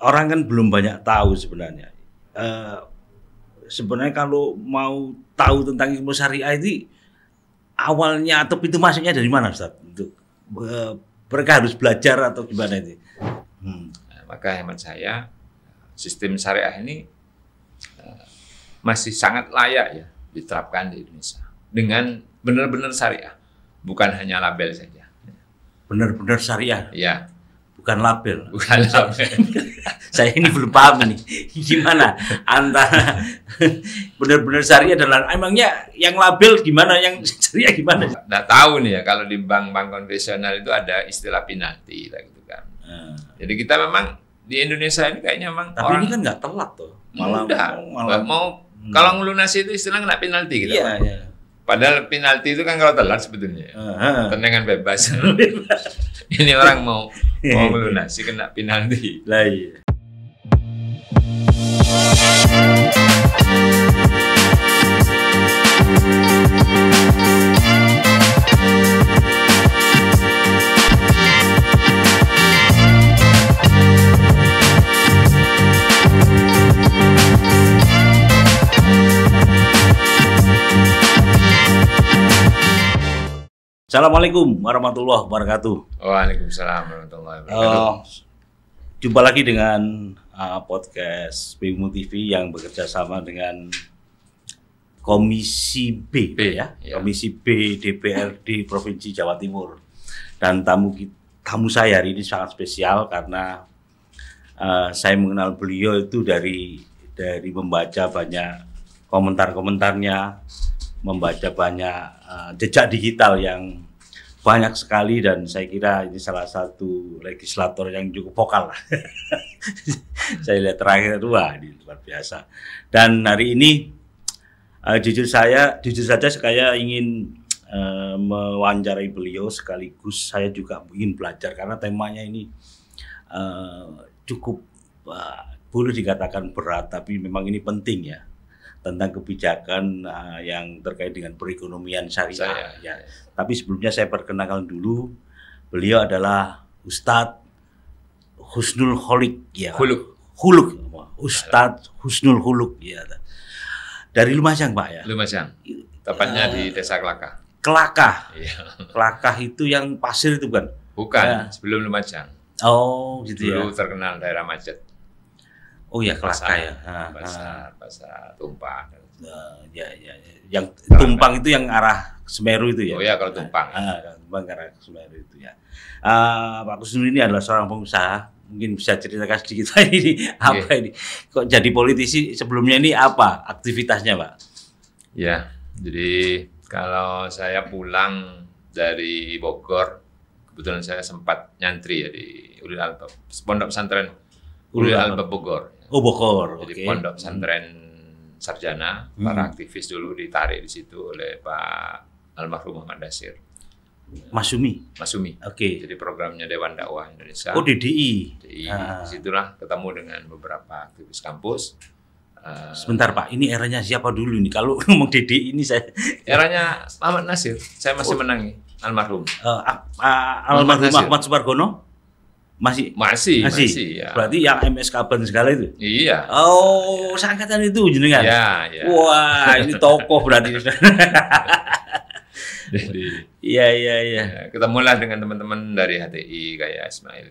orang kan belum banyak tahu sebenarnya. Sebenarnya kalau mau tahu tentang ilmu syariah itu awalnya atau pintu masuknya dari mana, Ustaz? Untuk mereka harus belajar atau gimana itu? Maka hemat saya sistem syariah ini masih sangat layak ya diterapkan di Indonesia dengan benar-benar syariah, bukan hanya label saja. Benar-benar syariah? Ya. Bukan label. Bukan label. Saya ini belum paham nih. Gimana antara benar-benar syariah dan emangnya yang label gimana, yang syariah gimana? Nggak tahu nih ya, kalau di bank-bank konvensional itu ada istilah penalti gitu kan. Jadi kita memang di Indonesia ini kayaknya memang tapi orang, ini kan nggak telat tuh. Malah mau kalau ngelunasi itu istilah kena penalti gitu. Iya, iya. Padahal penalti itu kan kalau telat sebetulnya. Tendangan bebas. Ini orang mau melunasi kena penalti. Lah iya. Assalamualaikum warahmatullahi wabarakatuh. Waalaikumsalam warahmatullahi wabarakatuh. Jumpa lagi dengan podcast BIMU TV yang bekerja sama dengan Komisi B ya. Komisi B DPRD Provinsi Jawa Timur. Dan tamu saya hari ini sangat spesial karena saya mengenal beliau itu dari membaca banyak komentar-komentarnya, membaca banyak jejak digital yang banyak sekali, dan saya kira ini salah satu legislator yang cukup vokal lah. Saya lihat terakhir ini luar biasa. Dan hari ini jujur saja saya ingin mewawancarai beliau, sekaligus saya juga ingin belajar karena temanya ini cukup boleh dikatakan berat, tapi memang ini penting ya, tentang kebijakan yang terkait dengan perekonomian syariah. Ya. Tapi sebelumnya saya perkenalkan dulu, beliau adalah Ustadz Husnul Huluk ya. Huluk. Ustadz Husnul Huluk ya. Dari Lumajang, Pak ya. Lumajang. Tepatnya di Desa Kelakah. Kelakah. Iya. Kelakah itu yang pasir itu kan? Bukan, ya. Sebelum Lumajang. Oh, gitu ya. Dulu terkenal daerah macet. Oh ya, Kelakah ya. Pasar Tumpang. Ya. Yang Tumpang itu yang arah Semeru itu ya. Oh ya, kalau Tumpang. Tumpang ke arah Semeru itu ya. Pak Kusnul ini adalah seorang pengusaha. Mungkin bisa ceritakan sedikit ini apa ini? Kok jadi politisi? Sebelumnya ini apa aktivitasnya, Pak? Ya, jadi kalau saya pulang dari Bogor, kebetulan saya sempat nyantri ya di Ulil Albab, Pondok Pesantren Ulil Albab Bogor. Oh, Bogor. Jadi pondok pesantren sarjana, para aktivis dulu ditarik di situ oleh Pak almarhum Muhammad Nasir. Masumi. Oke. Jadi programnya Dewan Dakwah Indonesia. Oh, DDI. Disitulah ketemu dengan beberapa aktivis kampus. Sebentar Pak, ini eranya siapa dulu nih? Kalau ngomong DDI ini saya. Eranya Muhammad Nasir. Saya masih menangi almarhum. Almarhum Ahmad Supargono? Masih ya. Berarti yang MS Kaban segala itu? Iya. Oh, seangkatan itu jenengan? Iya. Wah, ini tokoh berarti. Jadi, iya. Ketemulah dengan teman-teman dari HTI kayak Ismail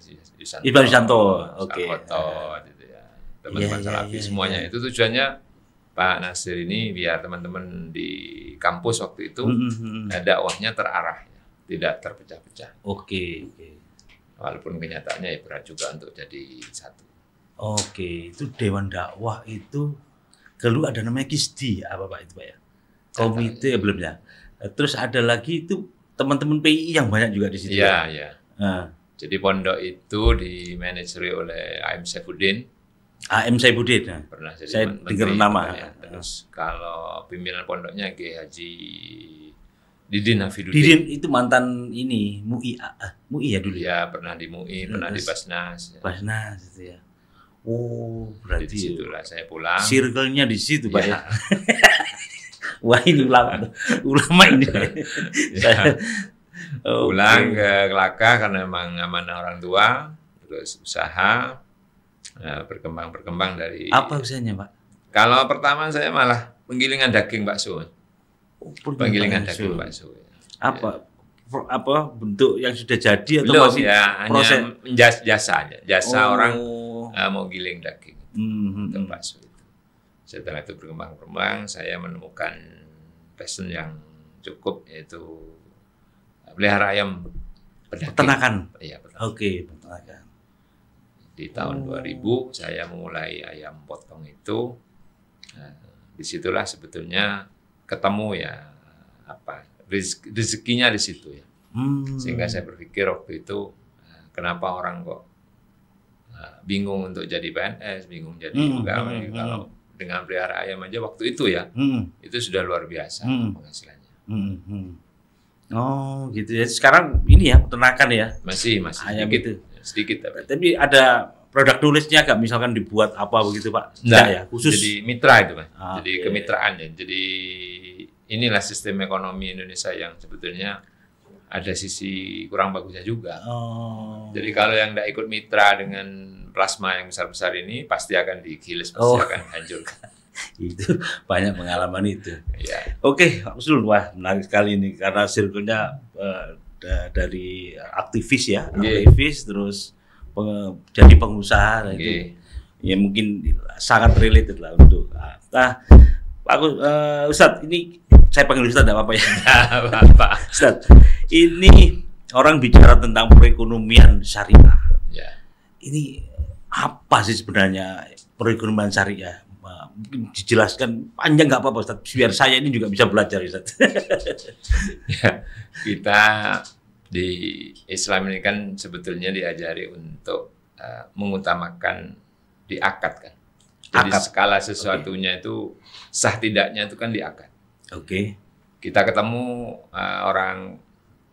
Yusanto. Oke. Gitu ya. Teman-teman Salafi semuanya. Itu tujuannya Pak Nasir ini biar teman-teman di kampus waktu itu dakwahnya terarah, tidak terpecah-pecah. Oke. Walaupun kenyataannya ya berat juga untuk jadi satu. Oke, itu Dewan Dakwah itu dulu ada namanya KISDI apa Pak itu Pak ya? Komite belum ya? Terus ada lagi itu teman-teman PI yang banyak juga di situ. Iya. Jadi pondok itu dimanajeri oleh AM Saifuddin. AM Saifuddin. Pernah jadi saya dengar nama. Ya. Terus kalau pimpinan pondoknya Kiai Haji Didin Hafidudin. Didin itu mantan ini MUI ya dulu. Ya, pernah di MUI, pernah di Basnas. Basnas itu ya. Oh, berarti di situlah saya pulang. Circle-nya di situ, Pak ya. Wah, ini ulama ini. Pulang ke Kelakah karena memang amanah orang tua. terus usaha berkembang dari. Apa usahanya, Pak? Kalau pertama saya malah penggilingan daging bakso. Penggilingan daging bakso. Apa bentuk yang sudah jadi atau belum, masih ya, proses? hanya jasa aja. Jasa orang mau giling daging untuk bakso itu. Setelah itu berkembang, saya menemukan passion yang cukup, yaitu pelihara ayam peternakan. Iya, betul. Oke, peternakan. Di tahun 2000 saya memulai ayam potong itu. Disitulah sebetulnya ketemu ya rezekinya di situ ya. Sehingga saya berpikir waktu itu, kenapa orang kok bingung untuk jadi PNS, bingung jadi pegawai, kalau dengan pelihara ayam aja waktu itu ya, itu sudah luar biasa penghasilannya. Oh gitu ya. Sekarang ini ya peternakan ya. Masih ayam sedikit. Tapi ada produk tulisnya nggak, misalkan dibuat apa begitu, Pak? Enggak ya, khusus. Jadi mitra itu, Pak. Jadi Okay. kemitraan ya. Jadi inilah sistem ekonomi Indonesia yang sebetulnya ada sisi kurang bagusnya juga. Jadi kalau yang tidak ikut mitra dengan plasma yang besar-besar ini pasti akan digilis, pasti akan hancurkan. Itu banyak pengalaman itu. Ya. Oke, Pak Usul, wah menarik sekali ini karena circle-nya dari aktivis ya, aktivis terus jadi pengusaha itu. Ya mungkin sangat related lah untuk. Nah, Pak Ustadz, ini saya panggil Ustadz, tidak apa-apa ya? Bapak. Ustadz, ini orang bicara tentang perekonomian syariah. Ya. Ini apa sih sebenarnya perekonomian syariah? Mungkin dijelaskan panjang nggak apa-apa, Ustadz, biar saya ini juga bisa belajar, Ustadz. Ya, kita di Islam ini kan sebetulnya diajari untuk mengutamakan di akad kan. Jadi skala sesuatunya itu sah tidaknya itu kan di akad. Oke. Kita ketemu orang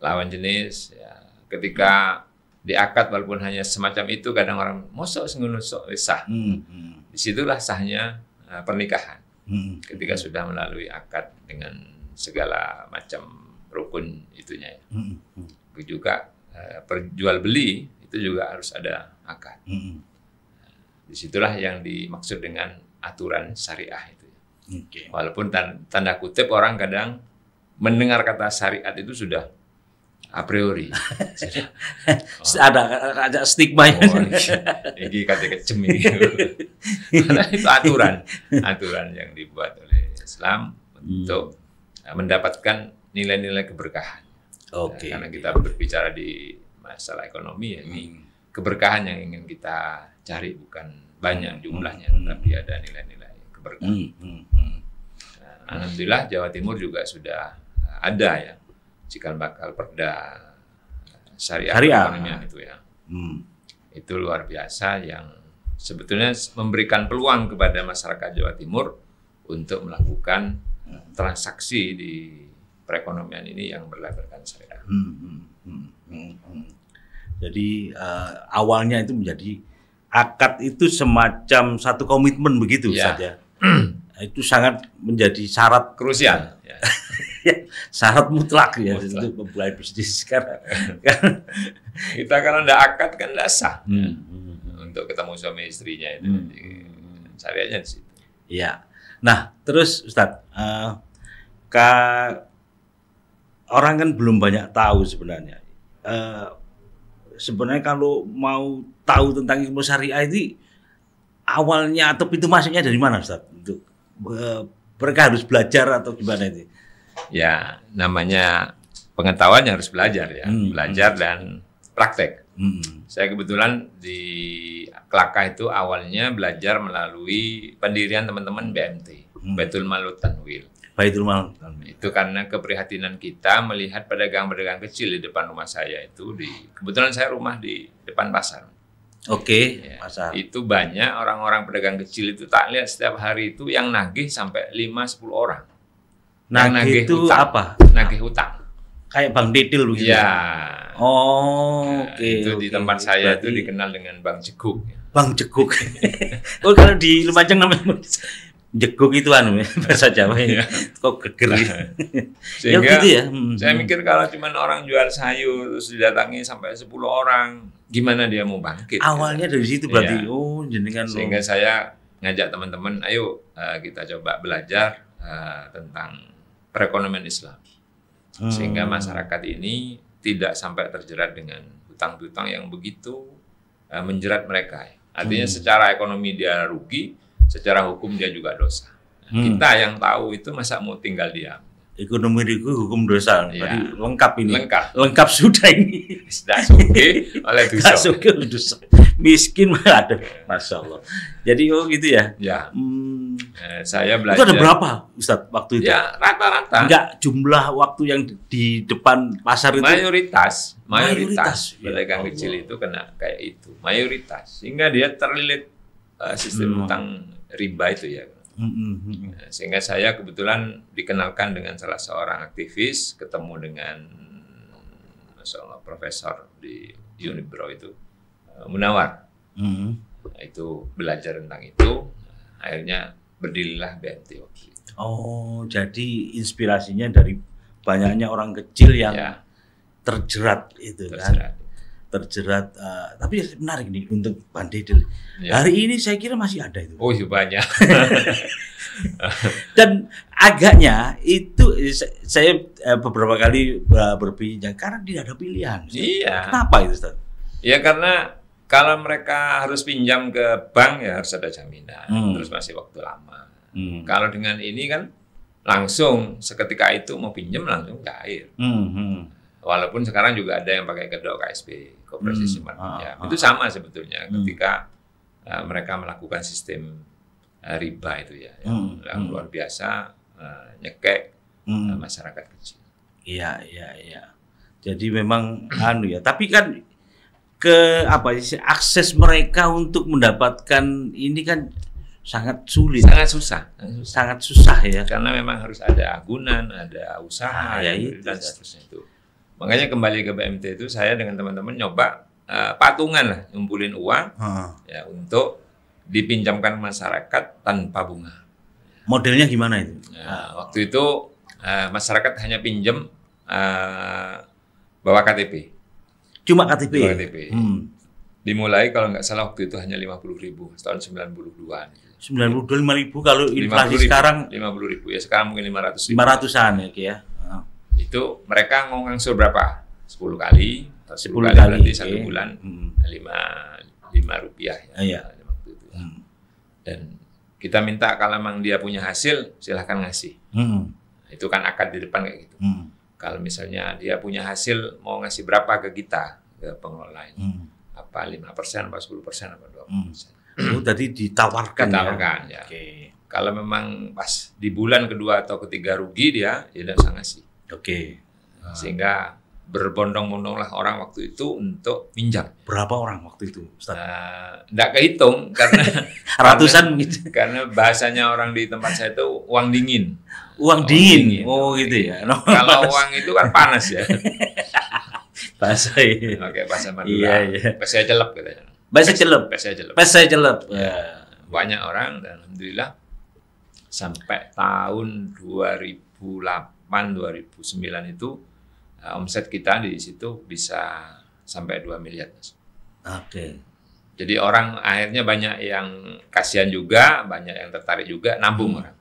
lawan jenis, ya, ketika di akad walaupun hanya semacam itu, kadang orang mosok ngono sok sah. Disitulah sahnya pernikahan. Ketika sudah melalui akad dengan segala macam rukun itunya. Juga perjual beli itu juga harus ada akad. Disitulah yang dimaksud dengan aturan syariah itu. Walaupun tanda kutip orang kadang mendengar kata syariat itu sudah a priori. Ada stigma ya. Ini kata kejem ini. Karena itu aturan yang dibuat oleh Islam untuk mendapatkan nilai-nilai keberkahan. Karena kita berbicara di masalah ekonomi ya, ini keberkahan yang ingin kita cari, bukan banyak jumlahnya, tapi ada nilai-nilai keberkahan. Alhamdulillah Jawa Timur juga sudah ada ya cikal bakal perda syariah perekonomian itu ya. Itu luar biasa yang sebetulnya memberikan peluang kepada masyarakat Jawa Timur untuk melakukan transaksi di perekonomian ini yang berlatarkan syariah. Jadi awalnya itu menjadi akad itu semacam satu komitmen begitu saja. Itu sangat menjadi syarat krusial. Ya. Syarat mutlak ya untuk memulai bisnis sekarang. Kita kalau tidak akad kan tidak sah untuk ketemu suami istrinya itu. Syariahnya di situ. Iya. Nah, terus Ustadz, orang kan belum banyak tahu sebenarnya. Sebenarnya kalau mau tahu tentang ilmu syariah itu awalnya atau pintu masuknya dari mana, Ustadz? Untuk mereka harus belajar atau gimana itu? Ya, namanya pengetahuan harus belajar ya, belajar dan praktek. Saya kebetulan di Kelaka itu awalnya belajar melalui pendirian teman-teman BMT, Baitul Mal Tanwil. Baitul Mal. Itu karena keprihatinan kita melihat pedagang-pedagang kecil di depan rumah saya itu, kebetulan saya rumah di depan pasar. Ya, pasar. Itu banyak orang-orang pedagang kecil itu, tak lihat setiap hari itu yang nagih sampai 5-10 orang. Nagih itu utang. Apa? Nagih utang. Kayak Bang Didil begitu. Ya. Itu di tempat saya itu dikenal dengan Bang Jeguk. Bang Jeguk. Kalau di Lumajang namanya jeguk itu bahasa Jawa ya. Kok geger. Ya Sehingga gitu ya. saya mikir kalau cuma orang jual sayur terus didatangi sampai 10 orang, gimana dia mau bangkit? Awalnya dari situ berarti. Iya. Oh, jenengan Sehingga saya ngajak teman-teman, ayo kita coba belajar tentang perekonomian Islam. Sehingga masyarakat ini tidak sampai terjerat dengan hutang-hutang yang begitu menjerat mereka. Artinya secara ekonomi dia rugi, secara hukum dia juga dosa. Kita yang tahu itu masa mau tinggal diam. ekonomi itu hukum dosa. Iya. Berarti lengkap ini. Lengkap Sudah ini. Sudah suge oleh dosa. Suge oleh dosa. Miskin ada. Masya Allah. Jadi gitu ya. Ya. Saya belajar. Itu ada berapa Ustadz waktu itu? Ya rata-rata. Enggak jumlah waktu yang di depan pasar itu. Mayoritas. Ya Pedagang kecil itu kena kayak itu. Mayoritas. Sehingga dia terlilit sistem utang riba itu ya. Sehingga saya kebetulan dikenalkan dengan salah seorang aktivis, ketemu dengan masalah profesor di Unibro itu, Munawar. Itu belajar tentang itu, akhirnya berdirilah BMT waktu itu. Oh, jadi inspirasinya dari banyaknya orang kecil yang terjerat itu kan. Terjerat, tapi menarik nih untuk Bandedel. Hari ini saya kira masih ada itu. Oh iya banyak. Dan agaknya itu saya beberapa kali berbincang karena tidak ada pilihan. Iya. Kenapa itu, Ustaz? Ya karena kalau mereka harus pinjam ke bank ya harus ada jaminan, terus masih waktu lama. Kalau dengan ini kan langsung seketika itu mau pinjam langsung cair. Walaupun sekarang juga ada yang pakai kedok KSP, Koperasi Simpan Pinjam. Itu sama sebetulnya ketika mereka melakukan sistem riba itu ya, yang luar biasa nyekek masyarakat kecil. Iya. Jadi memang ya. Tapi kan akses mereka untuk mendapatkan ini kan sangat sulit. Sangat susah ya. Karena memang harus ada agunan, ada usaha dan seterusnya itu. Makanya kembali ke BMT itu saya dengan teman-teman nyoba patungan lah, ngumpulin uang ya untuk dipinjamkan masyarakat tanpa bunga. Modelnya gimana itu? Waktu itu masyarakat hanya pinjam bawa KTP. Cuma KTP? Bawa KTP. Dimulai kalau nggak salah waktu itu hanya 50.000 tahun 92-an. 92, 5.000 kalau inflasi sekarang 50.000 ya, sekarang mungkin 500.000. 500-an ya. Itu mereka mau ngangsur berapa? 10 kali atau 10 kali berarti 1 bulan 5 rupiah ya. Iya. Waktu itu. Dan kita minta kalau memang dia punya hasil silahkan ngasih. Itu kan akad di depan kayak gitu. Kalau misalnya dia punya hasil mau ngasih berapa ke kita, ke pengelola ini. Apa 5%, apa 10%, apa 20%. Oh, tadi ditawarkan ya. Kalau memang pas di bulan kedua atau ketiga rugi dia tidak usah ngasih. Sehingga berbondong-bondonglah orang waktu itu untuk pinjam. Berapa orang waktu itu, Ustaz? Nggak kehitung karena ratusan gitu. Karena bahasanya orang di tempat saya itu uang dingin. Uang dingin. Oh gitu ya. Kalau uang itu kan panas ya. Bahasa Oke, bahasa Madura. Iya. Bahasa celep katanya. Bahasa celep. Banyak orang dan alhamdulillah sampai tahun 2008 2009 itu omset kita di situ bisa sampai 2 miliar. Jadi orang akhirnya banyak yang kasihan juga, banyak yang tertarik juga, nabung orang.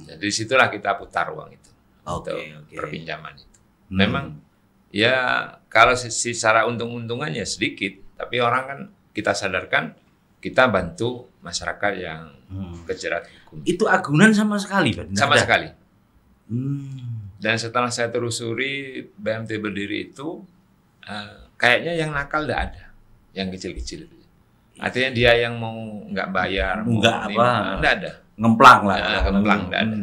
Jadi disitulah kita putar uang itu untuk perpinjaman itu. Memang ya kalau secara untung-untungannya sedikit, tapi orang kan kita sadarkan kita bantu masyarakat yang kejerat hukum. Itu agunan sama sekali, Pak? Sama sekali. Dan setelah saya telusuri BMT berdiri itu kayaknya yang nakal tidak ada, yang kecil-kecil itu. Artinya dia yang mau nggak bayar, nggak ada. Ngemplang lah. Ngemplang nggak ada.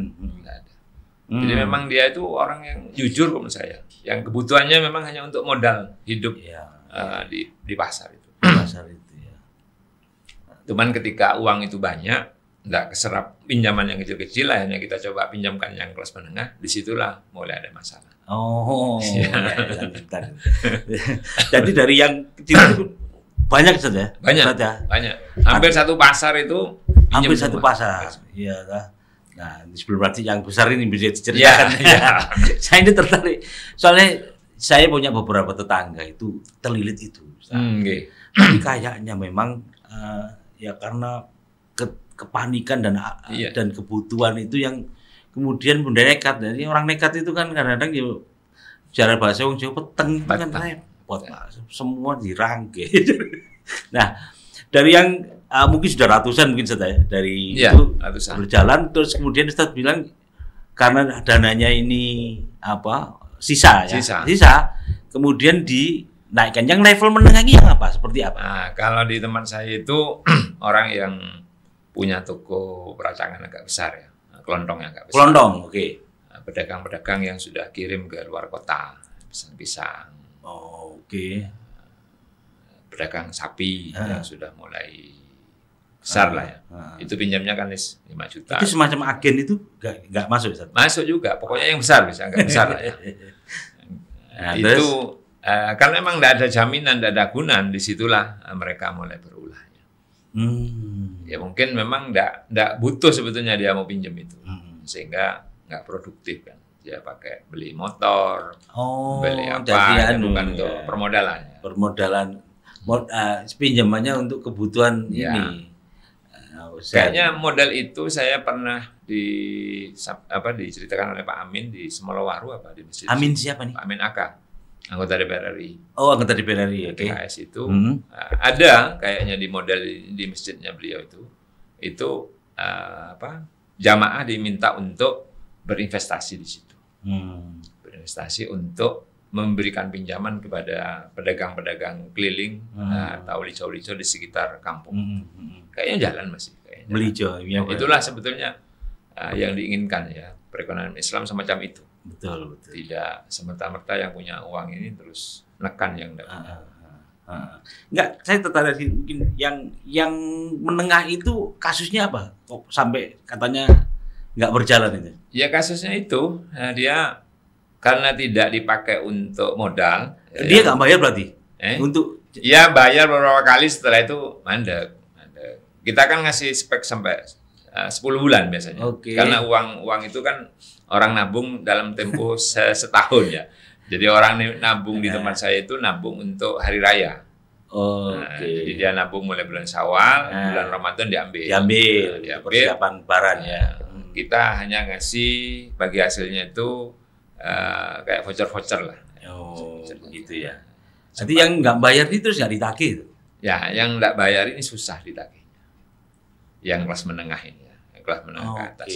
Jadi memang dia itu orang yang jujur menurut saya. Yang kebutuhannya memang hanya untuk modal hidup di pasar itu. Cuman ketika uang itu banyak, nggak keserap pinjaman yang kecil-kecil, akhirnya kita coba pinjamkan yang kelas menengah, disitulah mulai ada masalah. Jadi dari yang kecil itu banyak saja? Banyak. Hampir satu pasar itu hampir pinjam satu semua. pasar. Iya. Nah, sebelum berarti yang besar ini bisa diceritakan. Ya. Saya ini tertarik. Soalnya saya punya beberapa tetangga itu terlilit itu. Nggih. Tapi kayaknya memang ya karena kepanikan Iya. dan kebutuhan itu yang kemudian bunda nekat. Jadi orang nekat itu kan kadang-kadang ya cara bahasa wong Jawa peteng itu kan Peteng. repot, Pak. Semua dirangkai. Nah, dari yang mungkin sudah ratusan mungkin Ustaz ya, dari Iya, itu ratusan. berjalan terus kemudian Ustaz bilang karena dananya ini sisa ya. Sisa. Kemudian dinaikkan. Yang level menengah ini yang apa? Seperti apa? Nah, kalau di teman saya itu orang yang punya toko peracangan agak besar ya, kelontong yang agak besar. Kelontong, oke. Nah, pedagang-pedagang yang sudah kirim ke luar kota, pisang-pisang, Oh, oke. pedagang sapi yang sudah mulai besar lah ya. Itu pinjamnya kan 5 juta. Itu semacam agen itu nggak masuk Ustaz? Masuk juga, pokoknya yang besar bisa, agak besar lah ya. Nah, Itu karena memang tidak ada jaminan, tidak ada agunan, disitulah mereka mulai berulah. Ya mungkin memang tidak butuh sebetulnya dia mau pinjam itu, sehingga nggak produktif kan. Dia pakai beli motor, beli apa, jadi bukan untuk permodalan. Permodalan, pinjamannya untuk kebutuhan Ya. ini. Kayaknya model itu saya pernah diceritakan oleh Pak Amin di Semolowaru di masjid. Amin siapa nih? Pak Amin Aka, anggota DPR RI. Oh, anggota DPR RI, oke. PKS itu ada kayaknya di model di masjidnya beliau itu jamaah diminta untuk berinvestasi di situ, berinvestasi untuk memberikan pinjaman kepada pedagang-pedagang keliling atau lico-lico di sekitar kampung. Kayaknya jalan masih. Melijo, ya, Itulah sebetulnya yang diinginkan ya, perekonomian Islam semacam itu. Betul. Tidak semerta-merta yang punya uang ini terus nekan yang tidak punya. Enggak, saya tertarik sih, mungkin yang menengah itu kasusnya apa? Kok sampai katanya nggak berjalan itu? Ya kasusnya itu dia karena tidak dipakai untuk modal. Dia nggak bayar berarti? Untuk ya bayar beberapa kali, setelah itu mandek. Kita kan ngasih spek sampai 10 bulan biasanya. Oke. Karena uang itu kan orang nabung dalam tempo setahun ya. Jadi orang nabung di tempat saya itu nabung untuk hari raya. Jadi dia nabung mulai bulan Syawal, bulan Ramadan diambil. Persiapan Lebaran ya. Kita hanya ngasih bagi hasilnya itu kayak voucher-voucher lah. Oh, begitu ya. Jadi yang nggak bayar itu terus nggak ditagih? Ya, yang nggak bayar ini susah ditagih. Yang kelas menengah ini ya, yang kelas menengah ke atas.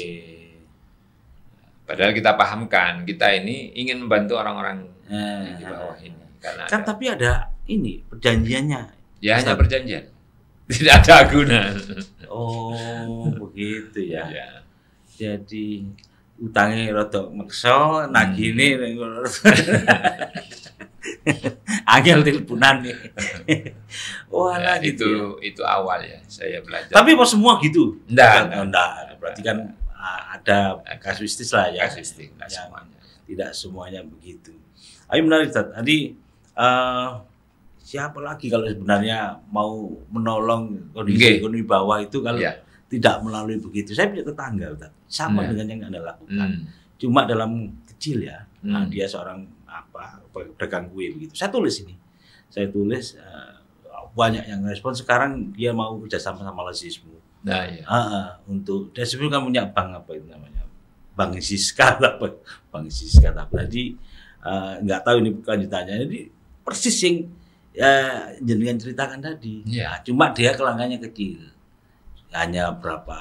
Padahal kita pahamkan, kita ini ingin membantu orang-orang di bawah ini. Karena kan tapi ada ini perjanjiannya. Ya hanya perjanjian, tidak ada agunan. Oh, begitu ya. Jadi utangnya rodok meksa, nagihne angel teleponan nih. Ya, itu awal ya saya belajar. Tapi apa semua gitu? Enggak. Berarti kan ada kasuistis lah ya. Kasuistis, semuanya. Tidak semuanya begitu. Ayo menarik tadi siapa lagi kalau sebenarnya mau menolong kondisi ekonomi bawah itu kalau tidak melalui begitu. Saya punya tetangga sama dengan yang Anda lakukan. Cuma dalam kecil ya. Dia seorang pedagang kue begitu. Saya tulis banyak yang respon. Sekarang dia mau kerjasama sama Lazismu. Nah, iya. Untuk dia sebelum kan punya bank apa itu namanya, Bank Siska Jadi nggak tahu ini kelanjutannya. Jadi persis yang jenengan ceritakan tadi. Nah, cuma dia kelangkanya kecil, hanya berapa?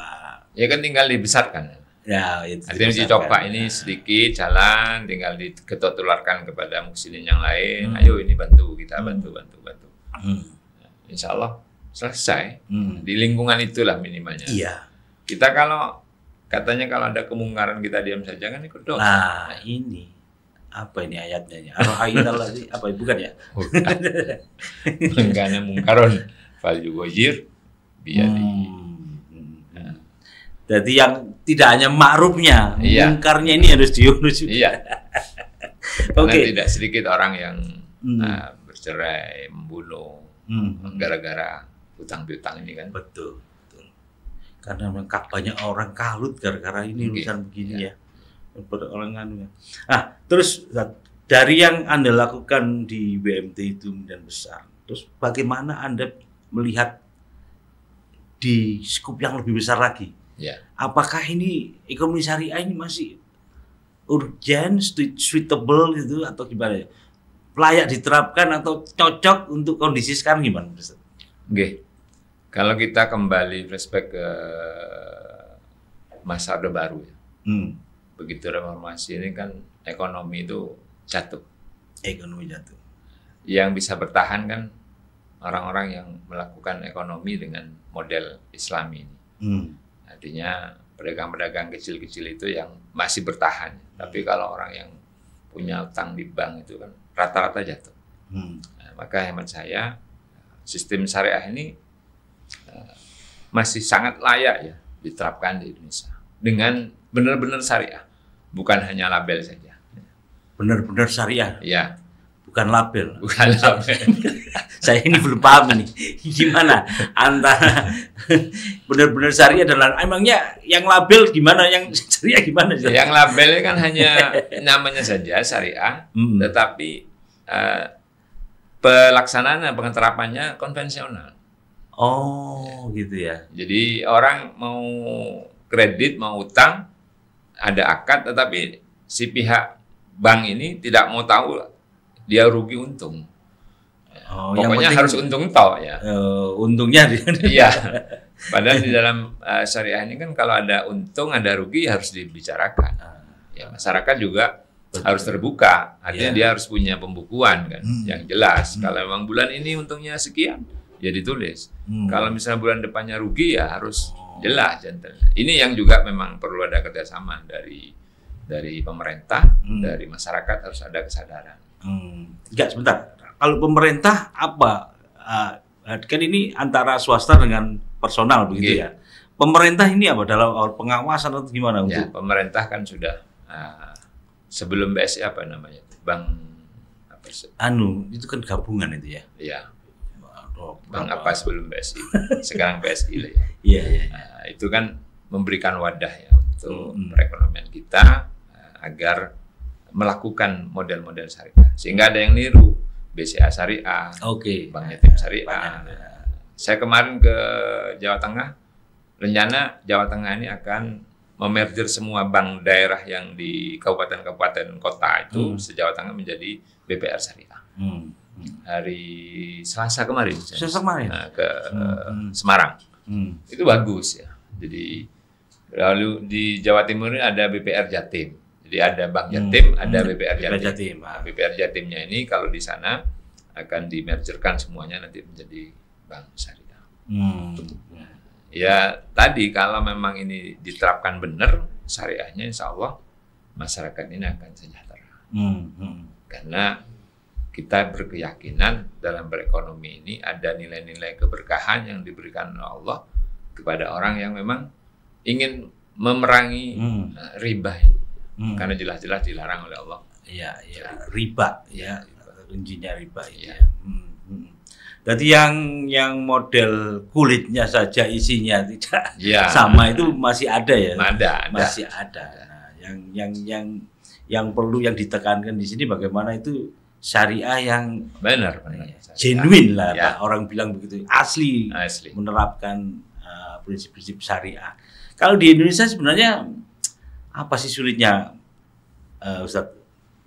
Ya kan tinggal dibesarkan. Ya, itu. Artinya dicoba ini sedikit jalan, tinggal ditularkan kepada muksinin yang lain. Ayo ini bantu kita, bantu. Insya Allah selesai. Di lingkungan itulah minimalnya. Iya. Kita kalau katanya kalau ada kemungkaran kita diam saja kan ikut dosa. Nah ini apa ini ayatnya? Ar-Rahim apa bukan ya? Mengkana mungkaron fal yughayir biyadihi. Jadi yang tidak hanya ma'rufnya, mungkarnya ini harus diurus. Iya. Karena tidak sedikit orang yang bercerai, membunuh gara-gara hutang piutang ini kan. Betul. Karena memang banyak orang kalut gara-gara ini urusan begini ya. Orang anu ya. Nah, terus dari yang Anda lakukan di BMT itu kemudian besar, terus bagaimana Anda melihat di skup yang lebih besar lagi? Ya. Apakah ini ekonomi syariah ini masih urgent, suitable gitu atau gimana ya? Layak diterapkan atau cocok untuk kondisi sekarang gimana? Oke. Kalau kita kembali flashback ke masa Orde Baru ya. Begitu reformasi ini kan ekonomi itu jatuh. Ekonomi jatuh. Yang bisa bertahan kan orang-orang yang melakukan ekonomi dengan model Islami ini. Artinya pedagang-pedagang kecil-kecil itu yang masih bertahan. Tapi kalau orang yang punya utang di bank itu kan rata-rata jatuh. Nah, maka hemat saya sistem syariah ini masih sangat layak ya diterapkan di Indonesia dengan benar-benar syariah, bukan hanya label saja. Benar-benar syariah. Ya. Bukan label. Bukan label. Saya ini belum paham nih. Gimana antara benar-benar syariah dan emangnya yang label gimana, yang syariah gimana? Yang labelnya kan hanya namanya saja syariah, tetapi pelaksanaan dan pengeterapannya konvensional. Oh, gitu ya. Jadi orang mau kredit, mau utang, ada akad, tetapi si pihak bank ini tidak mau tahu dia rugi untung. Oh, pokoknya yang harus untung toh ya. Untungnya iya. Padahal di dalam syariah ini kan kalau ada untung, ada rugi harus dibicarakan. Ya, masyarakat juga harus terbuka. Artinya dia harus punya pembukuan kan yang jelas. Kalau memang bulan ini untungnya sekian, ya ditulis. Kalau misalnya bulan depannya rugi ya harus jelas jantelnya. Ini yang juga memang perlu ada kerjasama dari pemerintah, dari masyarakat harus ada kesadaran. Enggak, sebentar. Kalau pemerintah apa? Kan ini antara swasta dengan personal begitu ya. Pemerintah ini apa dalam pengawasan atau gimana? Ya, untuk pemerintah kan sudah sebelum BSI apa namanya? Bank apa sih? itu kan gabungan itu ya. Iya. Bank apa sebelum BSI? Sekarang BSI lah ya. Iya. Itu kan memberikan wadah ya untuk perekonomian kita agar melakukan model-model syariah. Sehingga ada yang niru BCA Syariah, Bank Yatim Syariah. Saya kemarin ke Jawa Tengah, rencana Jawa Tengah ini akan memerger semua bank daerah yang di kabupaten-kabupaten kota itu se-Jawa Tengah menjadi BPR Syariah. Hari Selasa kemarin, ke Semarang. Itu bagus ya. Jadi lalu di Jawa Timur ini ada BPR Jatim. Jadi ada Bank Jatim, ada BPR Jatim. Nah, BPR Jatimnya ini kalau di sana akan dimergerkan semuanya nanti menjadi bank syariah. Ya tadi kalau memang ini diterapkan benar syariahnya, insya Allah masyarakat ini akan sejahtera. Karena kita berkeyakinan dalam berekonomi ini ada nilai-nilai keberkahan yang diberikan oleh Allah kepada orang yang memang ingin memerangi riba ini. Karena jelas-jelas dilarang oleh Allah. Iya, riba ya, kuncinya riba ya. Jadi yang model kulitnya saja isinya tidak sama itu masih ada ya. Masih ada. Nah, yang perlu yang ditekankan di sini bagaimana itu syariah yang benar. Genuine lah, Pak. Orang bilang begitu, asli. Menerapkan prinsip-prinsip syariah. Kalau di Indonesia sebenarnya apa sih sulitnya Ustadz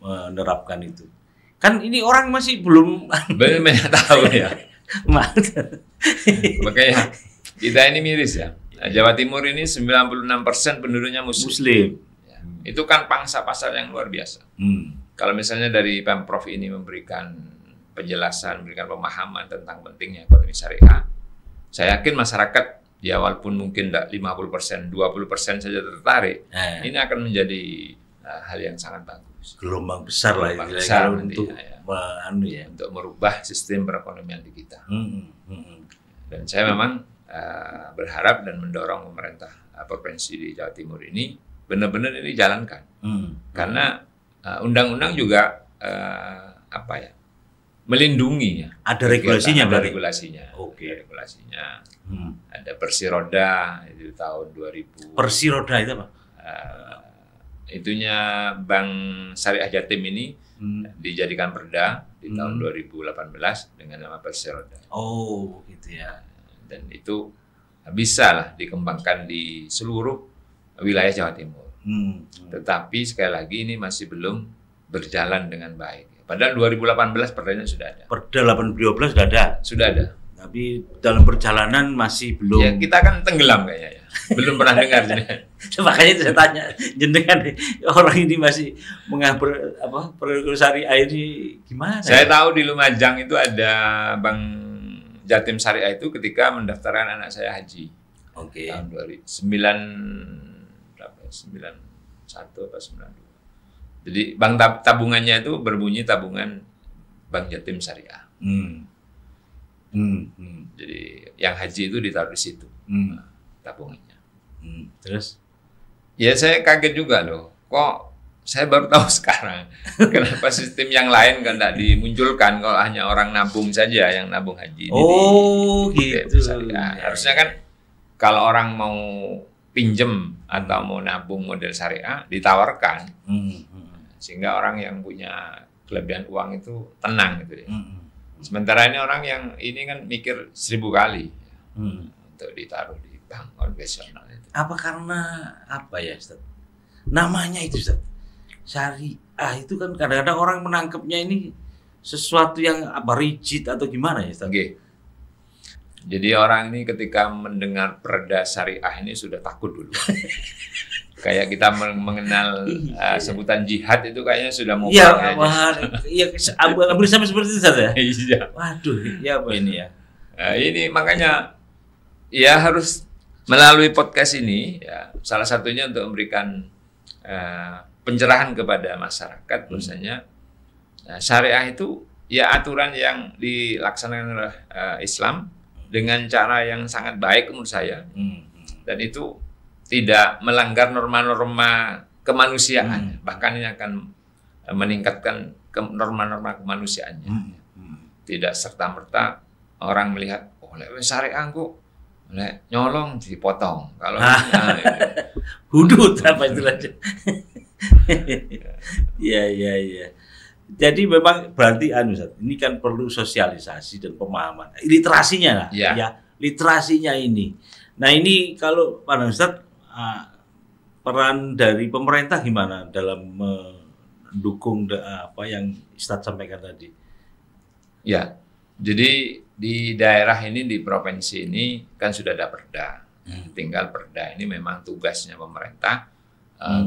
menerapkan itu? Kan ini orang masih belum banyak tahu ya. Makanya kita ini miris ya. Jawa Timur ini 96% penduduknya Muslim. Ya. Itu kan pangsa pasar yang luar biasa. Kalau misalnya dari Pemprov ini memberikan penjelasan, memberikan pemahaman tentang pentingnya ekonomi syariah, saya yakin masyarakat ya walaupun mungkin tidak 50%, 20% saja tertarik, ini akan menjadi hal yang sangat bagus. Gelombang besar lah besar untuk untuk merubah sistem perekonomian di kita. Dan saya memang berharap dan mendorong pemerintah provinsi di Jawa Timur ini benar-benar ini jalankan. Karena undang-undang juga melindungi ya. Ada regulasinya Ada berarti? regulasinya. Oke. Ada regulasinya. Hmm. Ada Persiroda itu tahun 2000. Persiroda itu apa? Itunya Bank Syariah Jatim ini dijadikan perda di tahun 2018 dengan nama Persiroda. Oh, gitu ya. Dan itu bisa lah dikembangkan di seluruh wilayah Jawa Timur. Tetapi sekali lagi ini masih belum berjalan dengan baik. Padahal 2018 perdanya sudah ada. Perda 812 sudah ada. Sudah ada. Tapi dalam perjalanan masih belum. Ya kita kan tenggelam kayaknya ya. Belum pernah dengar. Makanya itu saya tanya, jenengan orang ini masih mengabur pergul syariah ini gimana? Saya tahu di Lumajang itu ada Bank Jatim Syariah itu ketika mendaftarkan anak saya haji. Oke. Tahun 2009 91 atau 92. Jadi bank tabungannya itu berbunyi tabungan Bank Jatim Syariah. Jadi yang haji itu ditaruh di situ tabungannya. Terus? Ya saya kaget juga loh. Kok saya baru tahu sekarang. Kenapa sistem yang lain kan tidak dimunculkan kalau hanya orang nabung saja yang nabung haji. Oh gitu. Harusnya kan kalau orang mau pinjem atau mau nabung model syariah ditawarkan. Sehingga orang yang punya kelebihan uang itu tenang gitu ya. Sementara ini orang yang ini kan mikir 1000 kali untuk ditaruh di bank konvensional itu. Apa karena apa ya, Ustaz? Namanya itu, Ustaz. Syariah itu kan kadang-kadang orang menangkapnya ini sesuatu yang rigid atau gimana ya, Ustaz? Okay. Jadi orang ini ketika mendengar perda syariah ini sudah takut dulu. Kayak kita mengenal sebutan jihad itu kayaknya sudah mau perang aja. Iya, hampir sama seperti itu saja. Iya. Waduh, ya apa ini ya? Nah, ini makanya ya harus melalui podcast ini ya salah satunya untuk memberikan pencerahan kepada masyarakat bahwasanya syariah itu ya aturan yang dilaksanakan oleh Islam dengan cara yang sangat baik menurut saya. Dan itu tidak melanggar norma-norma kemanusiaan, bahkan ini akan meningkatkan norma-norma kemanusiaannya. Tidak serta-merta orang melihat, oh syariah kok nyolong dipotong. Kalau hudud apa istilahnya? Iya. Jadi memang berarti ini kan perlu sosialisasi dan pemahaman, literasinya lah, ya literasinya ini. Nah ini kalau Pak Ustadz, peran dari pemerintah gimana dalam mendukung apa yang Ustadz sampaikan tadi? Ya, jadi di daerah ini, di provinsi ini kan sudah ada perda. Tinggal perda ini memang tugasnya pemerintah,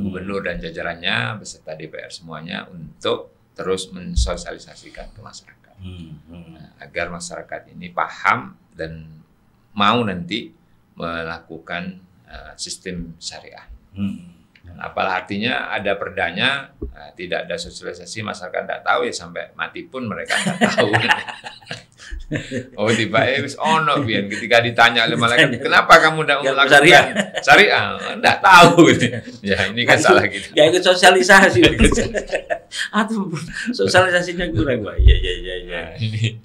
gubernur dan jajarannya beserta DPR semuanya untuk terus mensosialisasikan ke masyarakat. Agar masyarakat ini paham dan mau nanti melakukan sistem syariah. Apalah artinya ada perdanya, tidak ada sosialisasi, masyarakat tidak tahu ya sampai mati pun mereka tidak tahu. Oh tiba-tiba ono biar ketika ditanya oleh malaikat, kenapa kamu tidak melakukan syariah? Tidak tahu. Ya ini kan salah gitu. Ya ikut sosialisasi. Atau sosialisasinya kurang, Pak.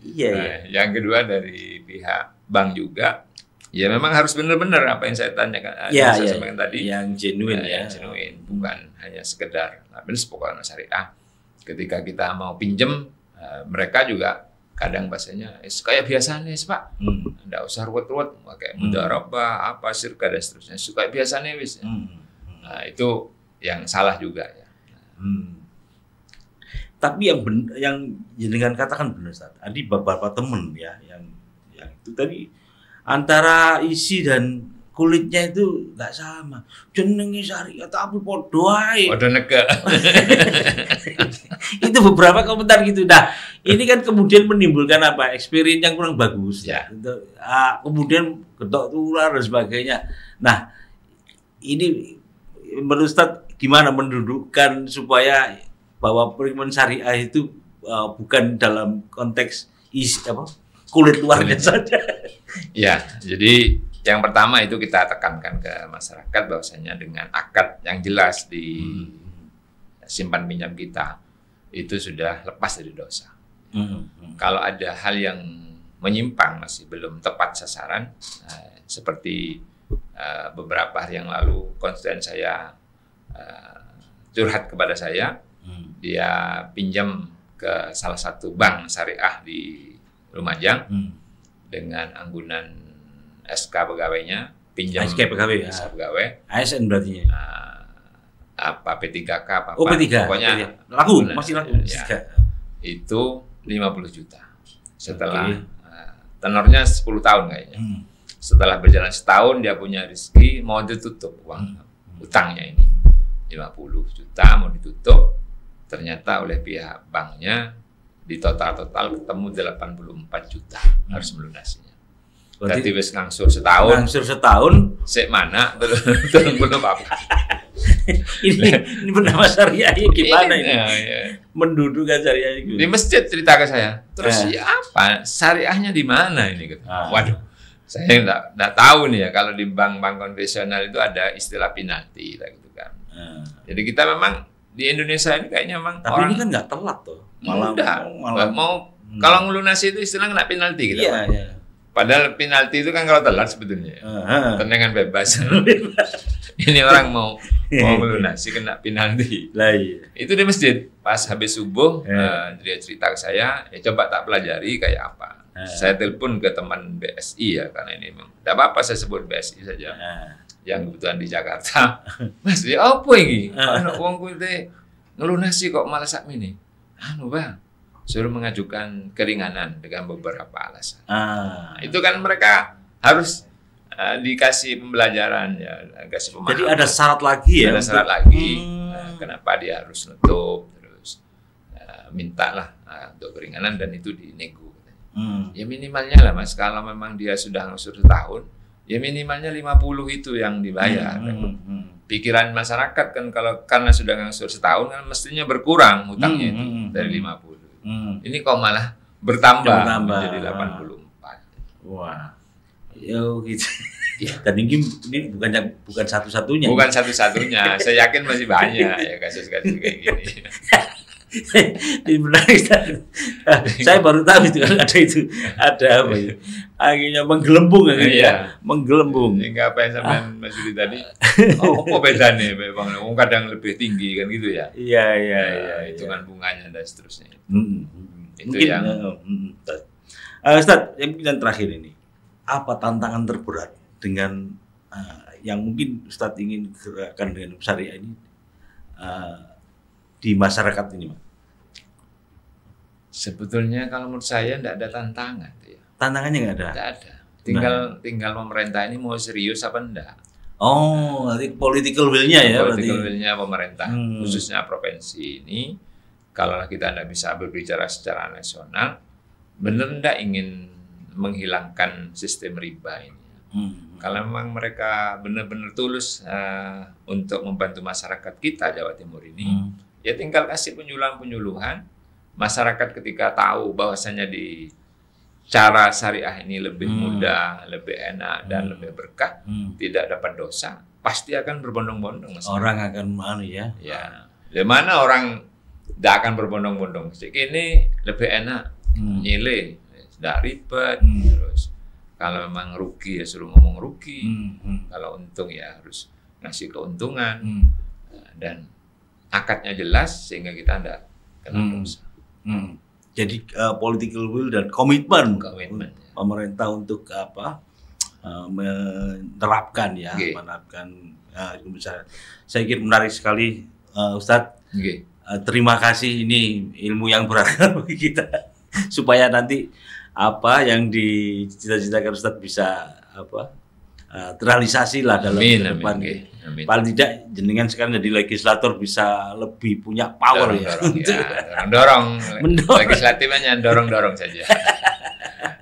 Iya. Yang kedua dari pihak bank juga. Ya memang harus benar-benar apa yang saya tanyakan, saya sampaikan tadi. Yang genuine Yang genuine, bukan hanya sekedar pokoknya syariah. Ketika kita mau pinjem, mereka juga kadang bahasanya kayak biasa nih Pak, nggak usah ruwet-ruwet, pakai mudharabah, apa syirka dan seterusnya, kayak biasa nih wis. Nah itu yang salah juga ya. Tapi yang jenengan katakan benar Ustaz. Tadi beberapa temen ya yang itu tadi antara isi dan kulitnya itu nggak sama. Jenenge syariah tapi podo ae. Podo nega. Itu beberapa komentar gitu. Nah, ini kan kemudian menimbulkan apa? Experience yang kurang bagus. Ya. Kemudian getok tular dan sebagainya. Nah, ini menurut Ustaz gimana mendudukkan supaya bahwa periman syariah itu bukan dalam konteks kulit luarnya saja. Ya, jadi yang pertama itu kita tekankan ke masyarakat bahwasanya dengan akad yang jelas di simpan pinjam kita itu sudah lepas dari dosa. Kalau ada hal yang menyimpang, masih belum tepat sasaran, seperti beberapa hari yang lalu konstituen saya curhat kepada saya, dia pinjam ke salah satu bank syariah di Lumajang dengan anggunan SK pegawainya, pinjam SK pegawai, SK pegawai, ASN berarti apa P3K apa, oh, P3. pokoknya laku, masih laku. Ya, itu 50 juta. Setelah tenornya 10 tahun kayaknya. Setelah berjalan setahun dia punya rezeki, mau ditutup uang utangnya ini 50 juta mau ditutup, ternyata oleh pihak banknya di total ketemu 84 juta harus melunasinya. Berarti wis ngangsur setahun. Ngangsur setahun. Sek mana belum apa. ini bernama syariahnya gimana ini? Mendudukan syariahnya gimana? Di masjid cerita ke saya. Terus ya apa? Syariahnya di mana ini? Waduh, saya nggak tahu nih ya. Kalau di bank-bank konvensional itu ada istilah penalti gitu kan. Jadi kita memang di Indonesia ini kayaknya memang. Tapi orang, ini kan nggak telat tuh. Malah mau kalau ngelunasi itu istilah kena penalti gitu. Iya, iya. Padahal penalti itu kan kalau telat sebetulnya. Tendangan bebas. Ini orang mau melunasi kena penalti. Lah iya. Itu di masjid pas habis subuh dia cerita ke saya, ya coba tak pelajari kayak apa. Saya telepon ke teman BSI ya, karena ini memang tidak apa-apa saya sebut BSI saja. Yang kebetulan di Jakarta. Mas, ya apa ini? Anak wong kuwi ngelunasi kok malah sak mini. Bang, suruh mengajukan keringanan dengan beberapa alasan. Itu kan mereka harus dikasih pembelajaran ya, kasih pemahaman. Jadi ada syarat lagi ya? Ada syarat lagi. Kenapa dia harus nutup, terus mintalah untuk keringanan dan itu dinego. Ya minimalnya lah Mas, kalau memang dia sudah ngangsur setahun, ya minimalnya 50 itu yang dibayar. Pikiran masyarakat kan kalau karena sudah ngangsur setahun kan mestinya berkurang hutangnya itu dari 50. Ini kok malah bertambah menjadi 84. Wah. Yo gitu. Dan ini bukan satu-satunya. Bukan satu-satunya. Saya yakin masih banyak ya kasus-kasus kayak gini. Saya baru tahu itu ada apa itu. Akhirnya menggelembung ya. Menggelembung. Hingga apa yang sampean Mas Yudi tadi? Apa bedanya Bang? Kadang lebih tinggi kan gitu ya. Iya. Hitungan bunganya dan seterusnya. Itu mungkin, yang Ustaz, yang terakhir ini. Apa tantangan terberat dengan yang mungkin Ustaz ingin gerakan dengan syariah ini di masyarakat ini, Mas? Sebetulnya kalau menurut saya tidak ada tantangan, ya. Tantangannya nggak ada. Tidak ada. Tinggal pemerintah ini mau serius apa enggak. Oh, nanti political will-nya ya. Political will-nya pemerintah, khususnya provinsi ini. Kalau kita tidak bisa berbicara secara nasional, benar tidak ingin menghilangkan sistem riba ini. Kalau memang mereka benar-benar tulus untuk membantu masyarakat kita Jawa Timur ini, ya tinggal kasih penyuluhan-penyuluhan. Masyarakat ketika tahu bahwasanya di cara syariah ini lebih mudah, lebih enak dan lebih berkah, tidak dapat dosa, pasti akan berbondong-bondong. Orang akan ya. Di mana orang tidak akan berbondong-bondong. Ini lebih enak, nyile, tidak ribet, terus kalau memang rugi ya suruh ngomong rugi, kalau untung ya harus ngasih keuntungan, dan akadnya jelas sehingga kita tidak kena dosa. Jadi political will dan komitmen pemerintah untuk menerapkan ya, menerapkan misalnya. Saya kira menarik sekali, Ustadz. Terima kasih, ini ilmu yang berharga bagi kita supaya nanti apa yang dicita-citakan Ustadz bisa terrealisasi lah dalam depan. Paling tidak jenengan sekarang jadi legislator bisa lebih punya power dorong legislatifnya dorong saja.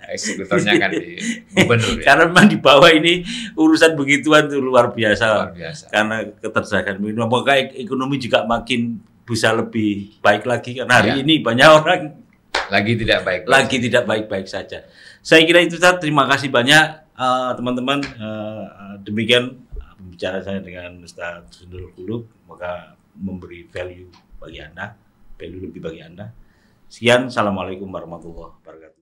Eksekutornya kan di gubernur. Karena memang di bawah ini urusan begituan itu luar biasa. Karena ketersediaan minum, apakah ekonomi juga makin bisa lebih baik lagi karena hari ini banyak orang lagi tidak baik-baik saja. Saya kira itu Ustaz. Terima kasih banyak teman-teman. Demikian pembicaraan saya dengan Ustaz Husnul Khuluq, maka memberi value lebih bagi Anda. Sekian, assalamualaikum warahmatullahi wabarakatuh.